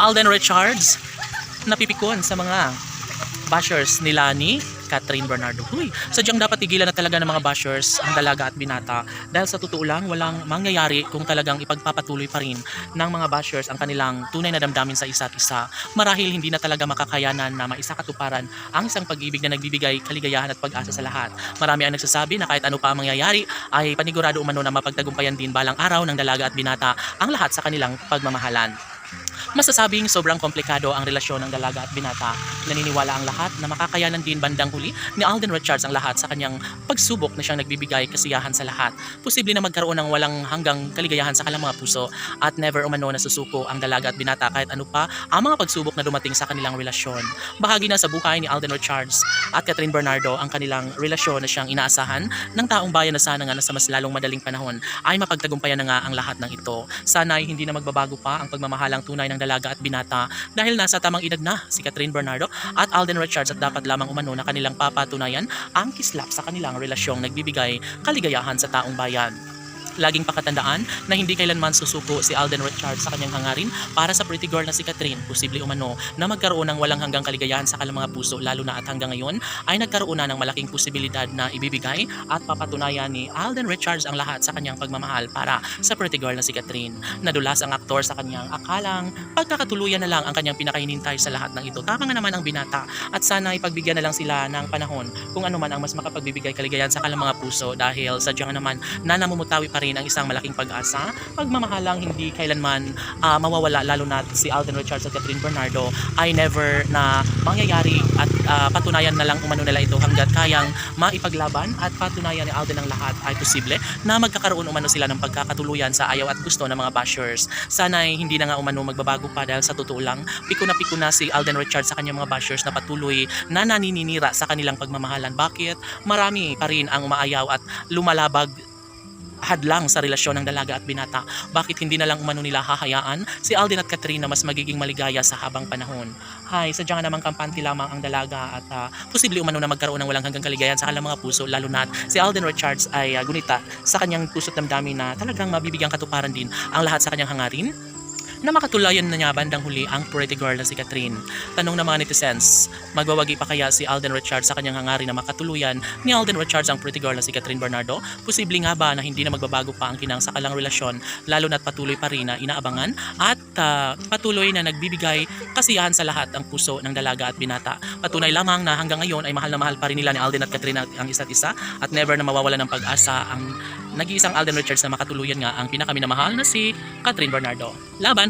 Alden Richards napipikon sa mga bashers nila ni Catherine Bernardo. Huy, sadyang dapat tigilan na talaga ng mga bashers ang dalaga at binata dahil sa totoo lang walang mangyayari kung talagang ipagpapatuloy pa rin ng mga bashers ang kanilang tunay na damdamin sa isa't isa. Marahil hindi na talaga makakayanan na maisakatuparan ang isang pag-ibig na nagbibigay kaligayahan at pag-asa sa lahat. Marami ang nagsasabi na kahit ano pa ang mangyayari ay panigurado umano na mapagtagumpayan din balang araw ng dalaga at binata ang lahat sa kanilang pagmamahalan. Masasabing sobrang komplikado ang relasyon ng dalaga at binata. Naniniwala ang lahat na makakayanan din bandang huli ni Alden Richards ang lahat sa kanyang pagsubok na siyang nagbibigay kasiyahan sa lahat. Posible na magkaroon ng walang hanggang kaligayahan sa kanilang mga puso at never umano na susuko ang dalaga at binata kahit ano pa ang mga pagsubok na dumating sa kanilang relasyon. Bahagi na sa buhay ni Alden Richards at Catherine Bernardo ang kanilang relasyon na siyang inaasahan ng taong bayan na sana nga na sa mas lalong madaling panahon ay mapagtagumpayan na nga ang lahat ng ito. Sana ay hindi na magbabago pa ang pagmamahalang tunay ng dalaga at binata dahil nasa tamang edad na si Catherine Bernardo at Alden Richards at dapat lamang umano na kanilang papatunayan ang kislap sa kanilang relasyong nagbibigay kaligayahan sa taong bayan. Laging pakatandaan na hindi kailanman susuko si Alden Richards sa kanyang hangarin para sa pretty girl na si Catherine. Posible umano na magkaroon ng walang hanggang kaligayahan sa kanilang mga puso lalo na at hanggang ngayon ay nagkaroon na ng malaking posibilidad na ibibigay at papatunayan ni Alden Richards ang lahat sa kanyang pagmamahal para sa pretty girl na si Catherine. Nadulas ang aktor sa kanyang akalang pagkakatuluyan na lang ang kanyang pinakahinintay sa lahat ng ito. Tama nga naman ang binata at sana ipagbigyan na lang sila ng panahon kung ano man ang mas makapagbibigay kaligayahan sa kanilang mga puso dahil sadyang naman na namumutawi pa rin ang isang malaking pag-asa, pagmamahalang hindi kailanman mawawala lalo na si Alden Richards at Catherine Bernardo ay never na mangyayari at patunayan na lang umano nila ito hanggat kayang maipaglaban at patunayan ni Alden ang lahat ay posible na magkakaroon umano sila ng pagkakatuluyan sa ayaw at gusto ng mga bashers. Sana ay hindi na nga umano magbabago pa dahil sa totoo lang piko na si Alden Richards sa kanyang mga bashers na patuloy na naninira sa kanilang pagmamahalan. Bakit? Marami pa rin ang umaayaw at lumalabag hadlang sa relasyon ng dalaga at binata. Bakit hindi na lang umano nila hahayaan si Alden at Catherine na mas magiging maligaya sa habang panahon? Hay, sadya nga namang kampante lamang ang dalaga at posible umano na magkaroon ng walang hanggang kaligayahan sa kanilang mga puso lalo na si Alden Richards ay gunita sa kanyang puso't damdamin na talagang mabibigyang katuparan din ang lahat sa kanyang hangarin na makatulayan na niya bandang huli ang pretty girl na si Catherine. Tanong ng mga netizens, magwawagi pa kaya si Alden Richards sa kanyang hangarin na makatuluyan ni Alden Richards ang pretty girl na si Catherine Bernardo? Posible nga ba na hindi na magbabago pa ang kinang sa kalang relasyon lalo na't patuloy pa rin na inaabangan at patuloy na nagbibigay kasiyahan sa lahat ang puso ng dalaga at binata. Patunay lamang na hanggang ngayon ay mahal na mahal pa rin nila ni Alden at Catherine ang isa't isa at never na mawawala ng pag-asa ang nag-iisang Alden Richards na makatuluyan nga ang pinakaminamahal na si Catherine Bernardo. Laban!